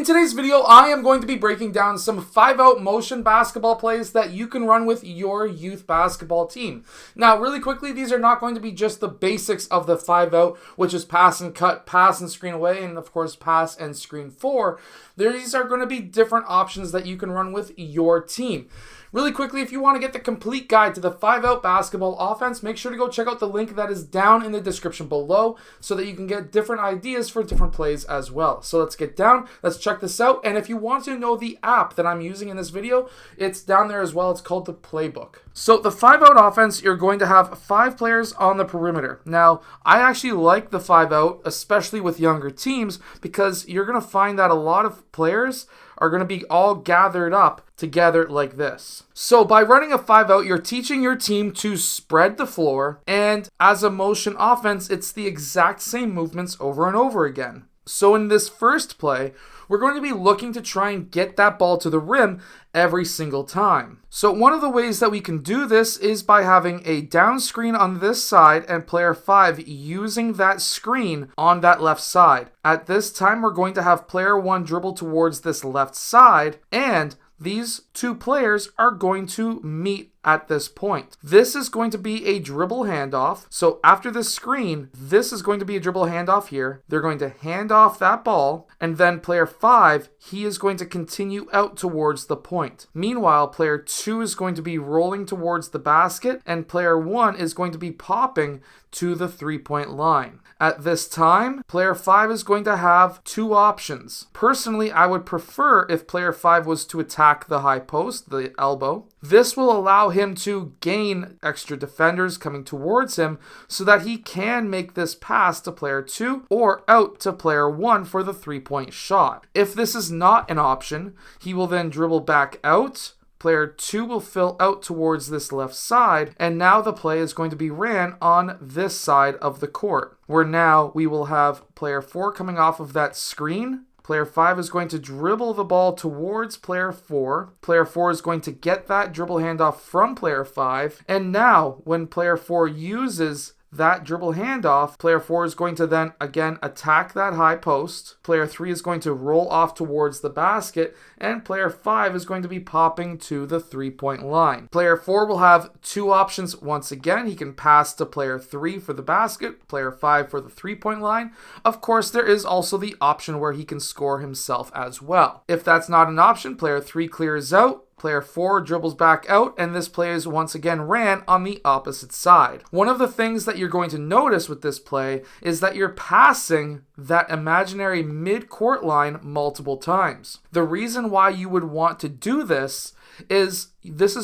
In today's video, I am going to be breaking down some 5-out motion basketball plays that you can run with your youth basketball team. Now, really quickly, these are not going to be just the basics of the 5-out, which is pass and cut, pass and screen away, and of course, pass and screen for. These are going to be different options that you can run with your team. Really quickly, if you want to get the complete guide to the 5-out basketball offense, make sure to go check out the link that is down in the description below so that you can get different ideas for different plays as well. So let's get down, let's check this out. And if you want to know the app that I'm using in this video, it's down there as well. It's called the Playbook. So the 5-out offense, you're going to have 5 players on the perimeter. Now, I actually like the 5-out, especially with younger teams, because you're going to find that a lot of players are going to be all gathered up together like this. So by running a 5-out, you're teaching your team to spread the floor, and as a motion offense, it's the exact same movements over and over again. So in this first play, we're going to be looking to try and get that ball to the rim every single time. So one of the ways that we can do this is by having a down screen on this side and player 5 using that screen on that left side. At this time, we're going to have player 1 dribble towards this left side, and these two players are going to meet at this point. This is going to be a dribble handoff. So after this screen, this is going to be a dribble handoff here. They're going to hand off that ball, and then player 5, he is going to continue out towards the point. Meanwhile, player 2 is going to be rolling towards the basket, and player 1 is going to be popping to the 3-point line. At this time, player 5 is going to have 2 options. Personally, I would prefer if player 5 was to attack the high post, the elbow. This will allow him to gain extra defenders coming towards him so that he can make this pass to player 2 or out to player 1 for the 3-point shot. If this is not an option, he will then dribble back out. Player 2 will fill out towards this left side, and now the play is going to be ran on this side of the court, where now we will have player 4 coming off of that screen. Player 5 is going to dribble the ball towards player 4. Player 4 is going to get that dribble handoff from player 5, and now when player 4 uses that dribble handoff, player 4 is going to then again attack that high post. Player 3 is going to roll off towards the basket, and player 5 is going to be popping to the 3-point line. Player 4 will have 2 options once again. He can pass to player 3 for the basket, player 5 for the 3-point line. Of course, there is also the option where he can score himself as well. If that's not an option, player 3 clears out. Player 4 dribbles back out, and this play is once again ran on the opposite side. One of the things that you're going to notice with this play is that you're passing that imaginary mid-court line multiple times. The reason why you would want to do this is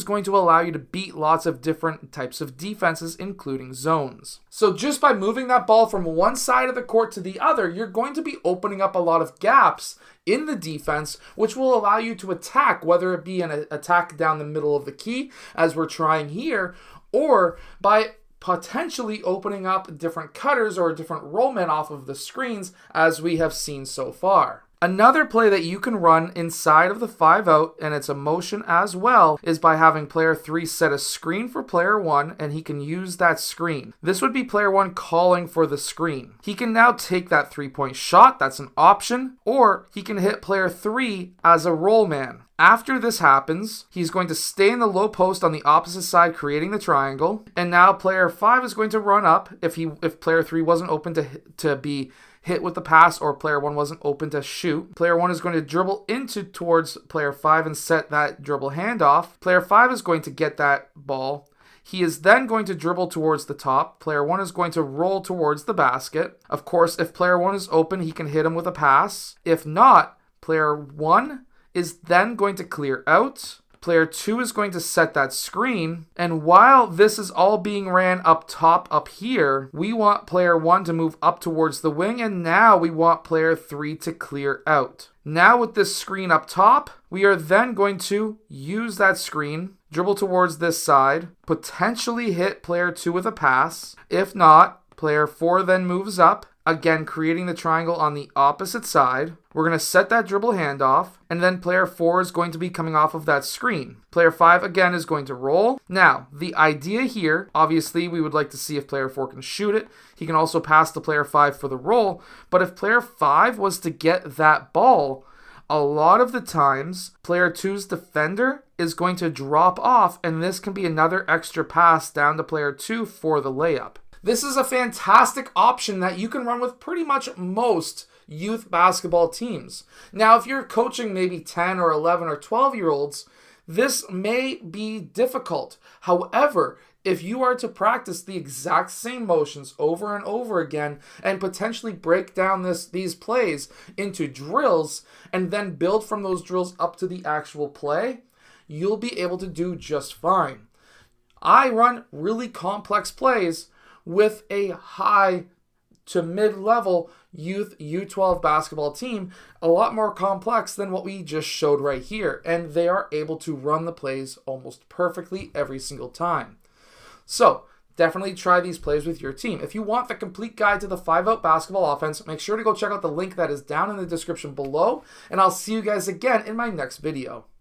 going to allow you to beat lots of different types of defenses, including zones. So just by moving that ball from one side of the court to the other, you're going to be opening up a lot of gaps in the defense, which will allow you to attack, whether it be an attack down the middle of the key, as we're trying here, or by potentially opening up different cutters or different rollmen off of the screens, as we have seen so far. Another play that you can run inside of the 5-out, and it's a motion as well, is by having player 3 set a screen for player 1, and he can use that screen. This would be player 1 calling for the screen. He can now take that 3-point shot, that's an option, or he can hit player 3 as a roll man. After this happens, he's going to stay in the low post on the opposite side, creating the triangle, and now player 5 is going to run up if player 3 wasn't open to be hit with the pass, or player 1 wasn't open to shoot. Player 1 is going to dribble towards player 5 and set that dribble handoff. Player 5 is going to get that ball. He is then going to dribble towards the top. Player 1 is going to roll towards the basket. Of course, if player 1 is open, he can hit him with a pass. If not, player 1 is then going to clear out. Player 2 is going to set that screen, and while this is all being ran up top up here, we want player 1 to move up towards the wing, and now we want player 3 to clear out. Now with this screen up top, we are then going to use that screen, dribble towards this side, potentially hit player 2 with a pass. If not, player 4 then moves up, again creating the triangle on the opposite side. We're going to set that dribble handoff, and then player 4 is going to be coming off of that screen. Player 5 again is going to roll. Now, the idea here, obviously we would like to see if player 4 can shoot it. He can also pass to player 5 for the roll, but if player 5 was to get that ball, a lot of the times, player 2's defender is going to drop off, and this can be another extra pass down to player 2 for the layup. This is a fantastic option that you can run with pretty much most youth basketball teams. Now, if you're coaching maybe 10 or 11 or 12-year-olds, this may be difficult. However, if you are to practice the exact same motions over and over again and potentially break down these plays into drills and then build from those drills up to the actual play, you'll be able to do just fine. I run really complex plays with a high to mid-level youth U12 basketball team, a lot more complex than what we just showed right here, and they are able to run the plays almost perfectly every single time. So definitely try these plays with your team. If you want the complete guide to the 5-out basketball offense, make sure to go check out the link that is down in the description below, and I'll see you guys again in my next video.